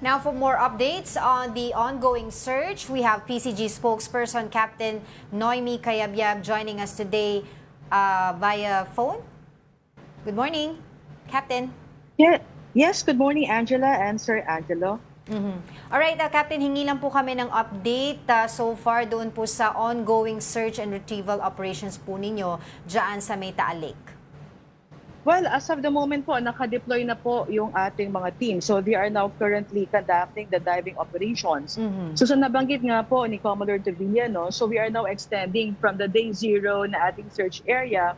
Now for more updates on the ongoing search, we have PCG spokesperson Captain Noemi Cayabyab joining us today via phone. Good morning, Captain. Yeah. Yes, good morning Angela and Sir Angelo. Alright, Captain, hingi lang po kami ng update so far doon po sa ongoing search and retrieval operations po ninyo dyan sa May Taal Lake. Well, as of the moment po, naka-deploy na po yung ating mga team. So they are now currently conducting the diving operations. So sa nabanggit nga po ni Commodore Tevilla, no, so we are now extending from the day zero na ating search area.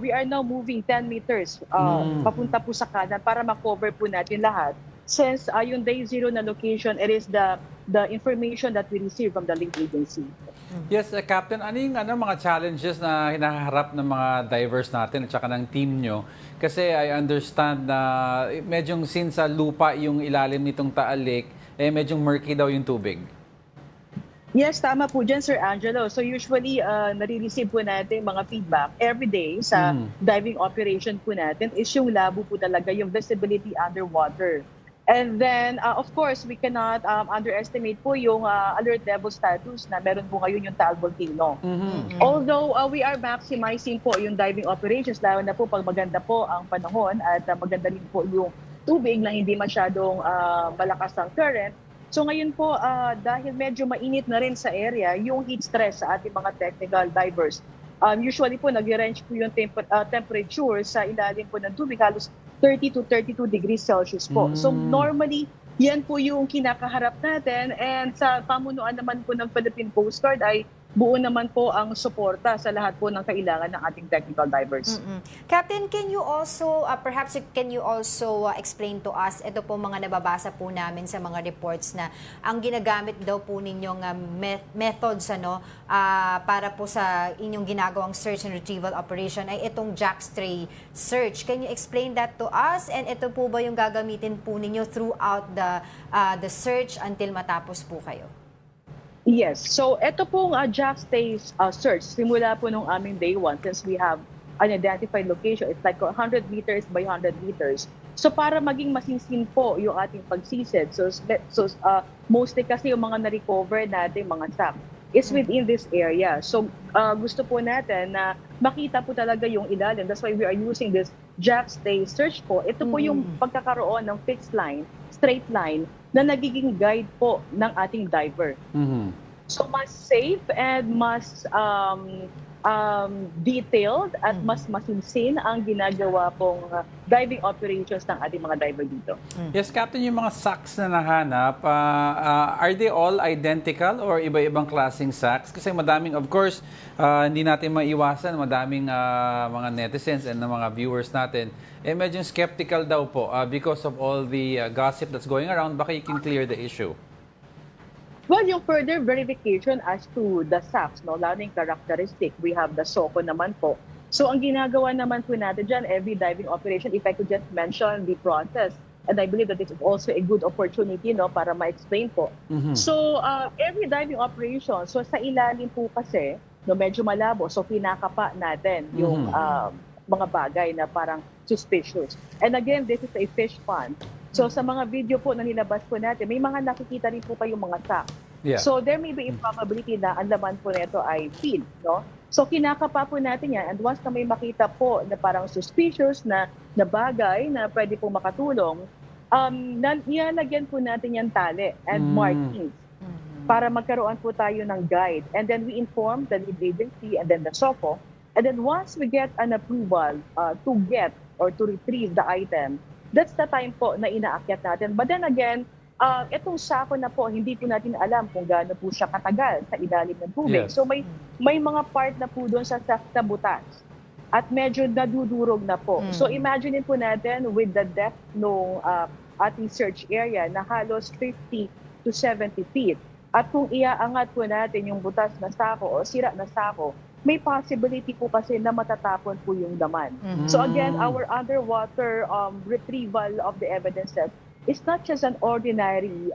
We are now moving 10 meters papunta po sa kanan para ma-cover po natin lahat. Since yung day zero na location, it is the information that we receive from the link agency. Yes, Captain, ano yung mga challenges na hinaharap ng mga divers natin at saka ng team nyo? Kasi I understand na medyo since sa lupa yung ilalim nitong Taal Lake, medyo murky daw yung tubig. Yes, tama po dyan, Sir Angelo. So usually, nare-receive po natin mga feedback every day sa diving operation po natin is yung labo po talaga, yung visibility underwater. And then, of course, we cannot underestimate po yung alert level status na meron po ngayon yung Taal Volcano. Although we are maximizing po yung diving operations, lalo na po pag maganda po ang panahon at maganda rin po yung tubig na hindi masyadong malakas ang current. So ngayon po, dahil medyo mainit na rin sa area, yung heat stress sa ating mga technical divers, usually po nag-range po yung temperature sa ilalim po ng tubig, halos 30 to 32 degrees Celsius po. So normally, yan po yung kinakaharap natin, and sa pamunuan naman po ng Philippine Coast Guard ay buo naman po ang suporta sa lahat po ng kailangan ng ating technical divers. Captain, can you also, perhaps can you also explain to us, ito po mga nababasa po namin sa mga reports na ang ginagamit daw po ninyong methods para po sa inyong ginagawang search and retrieval operation ay itong jackstray search. Can you explain that to us? And ito po ba yung gagamitin po ninyo throughout the search until matapos po kayo? Yes. So, ito pong jackstay search, simula po nung aming day one, since we have an identified location, it's like 100 meters by 100 meters. So, para maging masinsin po yung ating pagsisid, so mostly kasi yung mga na-recover natin, mga SAP, is within this area. So, gusto po natin na makita po talaga yung ilalim. That's why we are using this jackstay search po. Ito po yung pagkakaroon ng fixed line, straight line, na nagiging guide po ng ating diver. So mas safe and mas detailed at mas masinsin ang ginagawa pong diving operations ng ating mga diver dito. Yes, Captain, yung mga sacks na nahanap, are they all identical or iba-ibang klaseng sacks? Kasi madaming, of course, hindi natin maiwasan, madaming mga netizens and mga viewers natin, medyo skeptical daw po because of all the gossip that's going around. Baka you can clear the issue. Well, yung further verification as to the sacks, no, lalo yung characteristic, we have the SOCO naman po. So ang ginagawa naman po natin dyan, every diving operation, if I could just mention the process, and I believe that this is also a good opportunity, no, para ma-explain po. So every diving operation, so sa ilalim po kasi, no, medyo malabo, so pinakapa natin yung mga bagay na parang suspicious. And again, this is a fish pond. So sa mga video po na nilabas po natin, may mga nakikita rin po kayong mga sack. Yeah. So there may be a probability na ang laman po nito ay feed, no? So kinakapa po natin yan, and once na may makita po na parang suspicious na bagay na pwede po makatulong, nilalagyan po natin yan tali and markings para magkaroon po tayo ng guide. And then we inform the lead agency and then the SOCO. And then once we get an approval to get or to retrieve the item, that's the time po na inaakyat natin. But then again, itong sako na po, hindi po natin alam kung gaano po siya katagal sa ilalim ng tubig. Yes. So may mga part na po doon sa butas at medyo nadudurog na po. So imagine po natin with the depth ng ating search area na halos 50 to 70 feet. At kung iaangat po natin yung butas na sako o sira na sako, may possibility po kasi na matatapon po yung laman. So again, our underwater retrieval of the evidences is not just an ordinary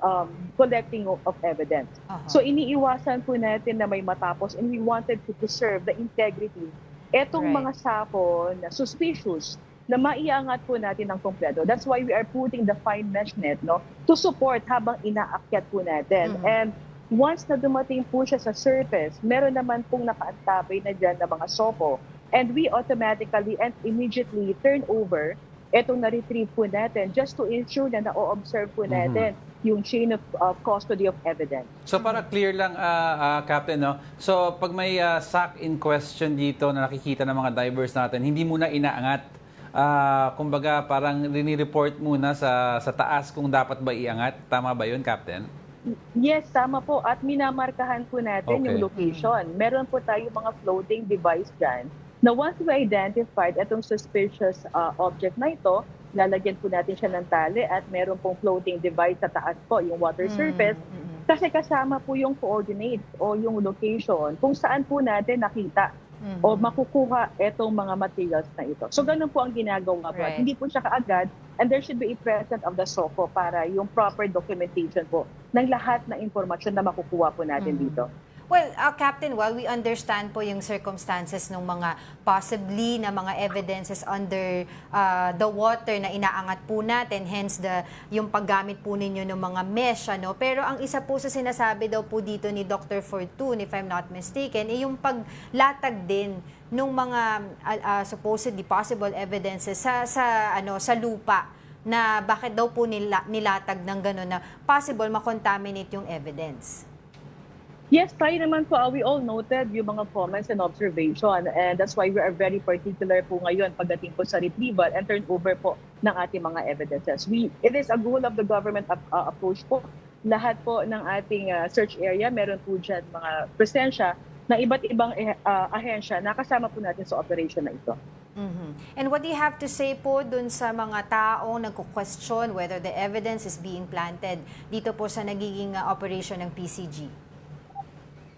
collecting of evidence. So iniiwasan po natin na may matapos, and we wanted to preserve the integrity. Etong mga sako na suspicious na maiangat po natin ng kompleto. That's why we are putting the fine mesh net, no, to support habang inaakyat po natin. And once na dumating po siya sa surface, meron naman pong nakaantabay na dyan na mga SOCO. And we automatically and immediately turn over itong na-retrieve po natin just to ensure na na-observe po natin yung chain of custody of evidence. So para clear lang, Captain, no? So pag may sack in question dito na nakikita ng mga divers natin, hindi muna inaangat. Kumbaga parang rini-report muna sa taas kung dapat ba iangat. Tama ba yun, Captain? Yes, tama po. At minamarkahan po natin Okay. yung location. Meron po tayo mga floating device dyan na once we identified itong suspicious object na ito, lalagyan po natin siya ng tali at meron pong floating device sa taas po, yung water surface. Kasi kasama po yung coordinates o yung location kung saan po natin nakita o makukuha itong mga materials na ito. So ganun po ang ginagawa po. Right. At hindi po siya kaagad, and there should be a presence of the SOCO para yung proper documentation po ng lahat na impormasyon na makukuha po natin dito. Well, Captain, while we understand po yung circumstances ng mga possibly na mga evidences under the water na inaangat po natin, hence yung paggamit po ninyo ng mga mesh, ano? Pero ang isa po sa sinasabi daw po dito ni Dr. Fortune, if I'm not mistaken, yung paglatag din ng mga supposedly possible evidences sa lupa na bakit daw po nilatag ng gano'n na possible makontaminate yung evidence. Yes, tayo naman po, we all noted yung mga comments and observation, and that's why we are very particular po ngayon pagdating po sa retrieval and turnover po ng ating mga evidences. It is a goal of the government approach po. Lahat po ng ating search area, meron po dyan mga presensya na iba't ibang ahensya na kasama po natin sa operation na ito. And what do you have to say po dun sa mga taong nagko-question whether the evidence is being planted dito po sa nagiging operation ng PCG?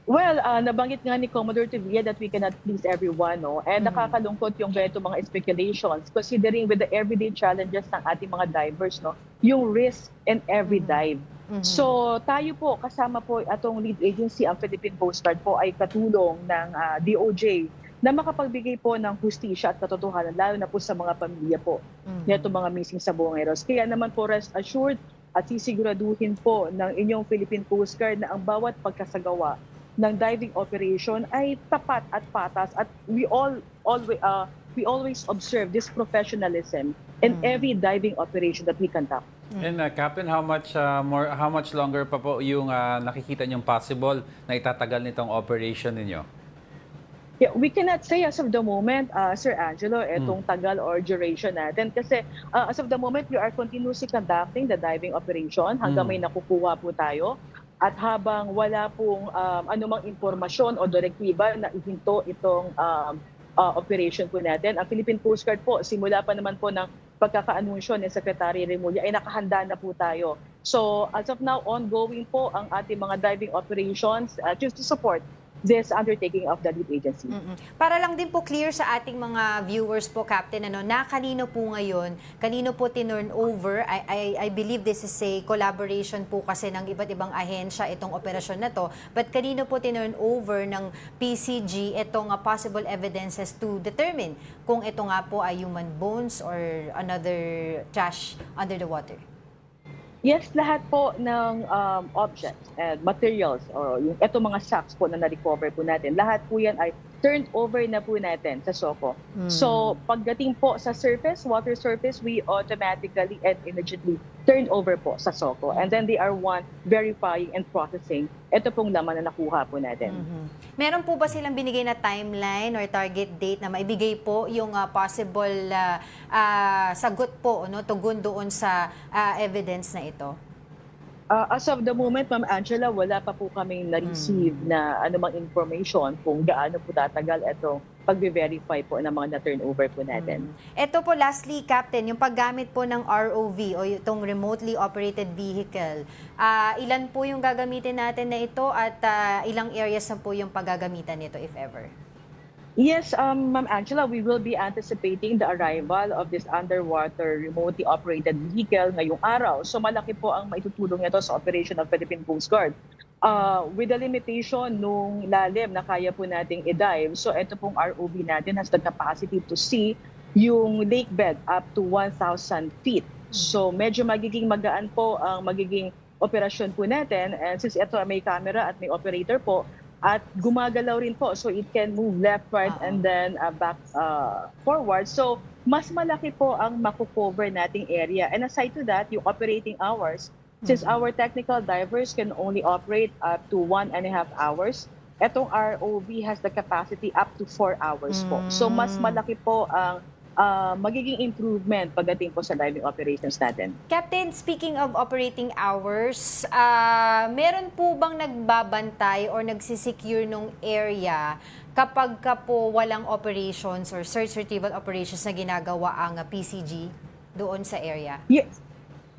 Well, nabanggit nga ni Commodore Tevilla that we cannot please everyone, no? And nakakalungkot yung ganito mga speculations considering with the everyday challenges ng ating mga divers, no? Yung risk in every dive. So tayo po, kasama po atong lead agency, ang Philippine Coast Guard po ay katulong ng DOJ na makapagbigay po ng hustisya at katotohanan, lalo na po sa mga pamilya po nito mga missing sabongeros. Kaya naman po rest assured at sisiguraduhin po ng inyong Philippine Coast Guard na ang bawat pagkasagawa ng diving operation ay tapat at patas, at we always observe this professionalism in every diving operation that we conduct. And Captain, how much longer pa po yung nakikita niyong possible na itatagal nitong operation ninyo? Yeah, we cannot say as of the moment, Sir Angelo, itong tagal or duration natin. Kasi as of the moment, we are continuously conducting the diving operation hanggang may nakukuha po tayo. At habang wala pong anumang impormasyon o direktiba na ihinto itong operation po natin, ang Philippine Coast Guard po, simula pa naman po ng pagkakaanunsyo ni Secretary Remulla, ay nakahanda na po tayo. So as of now, ongoing po ang ating mga diving operations just to support this undertaking of the lead agency. Para lang din po clear sa ating mga viewers po, Captain, na kanino po ngayon, kanino po tinurn over, I believe this is a collaboration po kasi ng iba't ibang ahensya itong operasyon na to, but kanino po tinurn over ng PCG itong possible evidences to determine kung ito nga po ay human bones or another trash under the water? Yes, lahat po ng objects and materials o yung eto mga sacks po na na-recover po natin, lahat po yan ay turned over na po natin sa SOCO. So pagdating po sa surface, water surface, we automatically and immediately turn over po sa SOCO. And then they are verifying and processing ito pong laman na nakuha po natin. Meron po ba silang binigay na timeline or target date na maibigay po yung possible sagot po, no, tugon doon sa evidence na ito? As of the moment, Ma'am Angela, wala pa po kaming na-receive na anumang information kung gaano po tatagal itong pag-verify po ng mga na-turnover po natin. Ito po, lastly, Captain, yung paggamit po ng ROV o itong remotely operated vehicle, ilan po yung gagamitin natin na ito at ilang areas na po yung paggagamitan nito, if ever? Yes, Ma'am Angela, we will be anticipating the arrival of this underwater remotely operated vehicle ngayong araw. So malaki po ang maitutulong nito sa operation ng Philippine Coast Guard. With the limitation nung lalim na kaya po nating i-dive, so ito pong ROV natin has the capacity to see yung lake bed up to 1,000 feet. So medyo magiging magaan po ang magiging operasyon po natin. And since ito may camera at may operator po, at gumagalaw rin po. So it can move left, right, and then back, forward. So mas malaki po ang makukover nating area. And aside to that, yung operating hours, since our technical divers can only operate up to 1.5 hours, etong ROV has the capacity up to 4 hours po. So mas malaki po ang magiging improvement pagdating po sa diving operations natin. Captain, speaking of operating hours, meron po bang nagbabantay or nagsisecure nung area kapag ka po walang operations or search retrieval operations na ginagawa ang PCG doon sa area?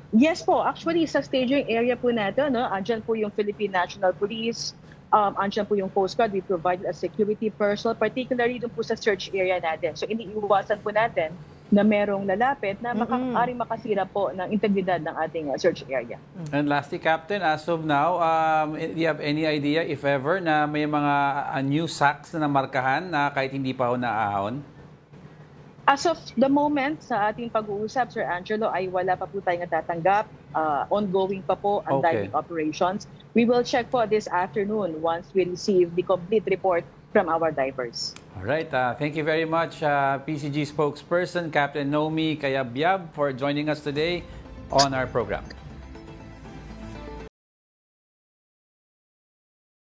Yes po. Actually, sa staging area po natin, andyan po yung Philippine National Police, andyan po yung Coast Guard. We provide a security personnel, particularly dun po sa search area natin. So, iniiwasan po natin na merong lalapit na maaaring makasira po ng integridad ng ating search area. And lastly, Captain, as of now, do you have any idea, if ever, na may mga new SACs na namarkahan na kahit hindi pa ho naaahon? As of the moment, sa ating pag-uusap, Sir Angelo, ay wala pa po tayong natatanggap. Ongoing pa po ang diving operations. We will check po this afternoon once we receive the complete report from our divers. All right. Thank you very much, PCG spokesperson, Captain Nomi Kayabyab, for joining us today on our program.